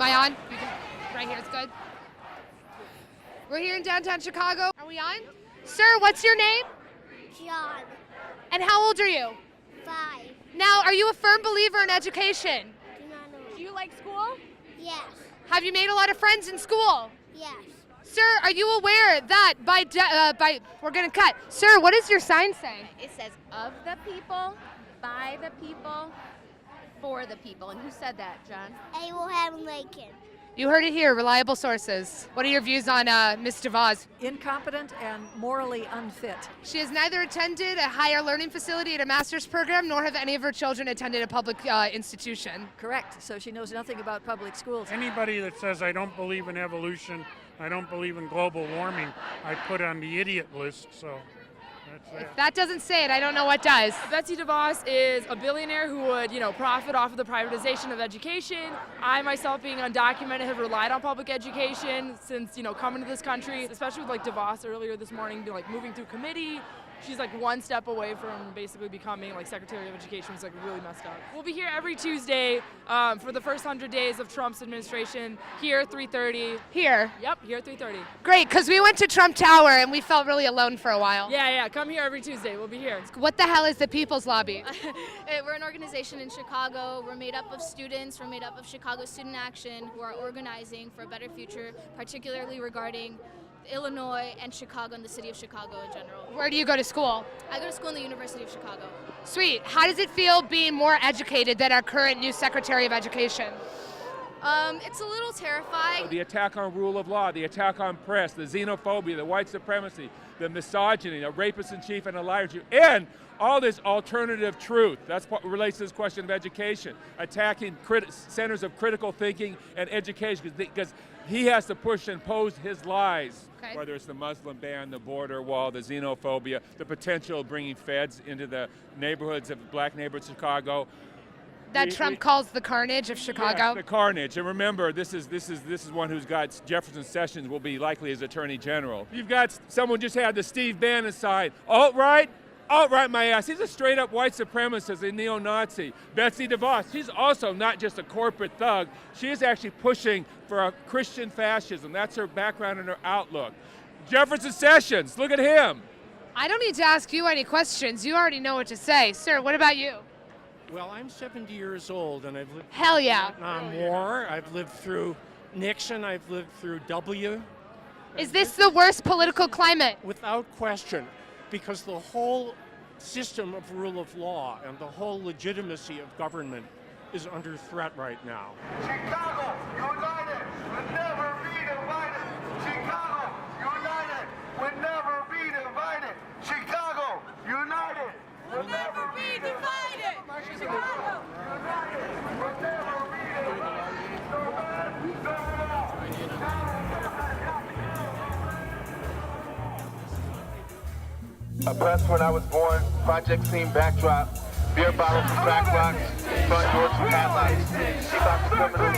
I on? You can, right here, it's good. We're here in downtown Chicago. Are we on? Sir, what's your name? John, And how old are you? 5. Now, are you a firm believer in education? Do not know. Do you like school? Yes, Have you made a lot of friends in school? yes. Sir, are you aware that we're gonna cut. Sir, what does your sign say? It says of the people, by the people, for the people. And who said that, John? Abraham Lincoln. You heard it here, reliable sources. What are your views on Miss DeVos? Incompetent and morally unfit. She has neither attended a higher learning facility at a master's program, nor have any of her children attended a public institution. Correct. So she knows nothing about public schools. Anybody that says I don't believe in evolution, I don't believe in global warming, I put on the idiot list, so that's that. If that doesn't say it, I don't know what does. Betsy DeVos is a billionaire who would, profit off of the privatization of education. I myself, being undocumented, have relied on public education since, coming to this country, especially with DeVos earlier this morning, moving through committee. She's one step away from basically becoming Secretary of Education. It's really messed up. We'll be here every Tuesday for the first 100 days of Trump's administration. Here, 3:30. Here. Yep, here 3:30. Great, because we went to Trump Tower and we felt really alone for a while. Yeah, come here every Tuesday. We'll be here. What the hell is the People's Lobby? We're an organization in Chicago. We're made up of students. We're made up of Chicago Student Action, who are organizing for a better future, particularly regarding Illinois and Chicago and the city of Chicago in general. Where do you go to school? I go to school in the University of Chicago. Sweet. How does it feel being more educated than our current new Secretary of Education? It's a little terrifying. The attack on rule of law, the attack on press, the xenophobia, the white supremacy, the misogyny, a rapist in chief and a liar in chief, and all this alternative truth. That's what relates to this question of education, attacking centers of critical thinking and education, because he has to push and pose his lies, whether it's the Muslim ban, the border wall, the xenophobia, the potential of bringing feds into the neighborhoods of black neighborhoods of Chicago. That Trump calls the carnage of Chicago? Yes, the carnage. And remember, this is one who's got Jefferson Sessions will be likely as Attorney General. You've got someone just had the Steve Bannon side. Alt-right, my ass. He's a straight-up white supremacist, a neo-Nazi. Betsy DeVos, she's also not just a corporate thug. She is actually pushing for a Christian fascism. That's her background and her outlook. Jefferson Sessions, look at him. I don't need to ask you any questions. You already know what to say. Sir, what about you? Well, I'm 70 years old, and I've lived Hell yeah. through the Vietnam War. I've lived through Nixon. I've lived through W. Is this the worst political climate? Without question, because the whole system of rule of law and the whole legitimacy of government is under threat right now. Chicago united will never be divided. Chicago united will never be divided. Chicago united will never be divided. Chicago united will never be divided. No man, no law. Oppressed when I was born, project scene backdrop, beer bottles and crack rocks, front doors with padlocks, shoebox criminals,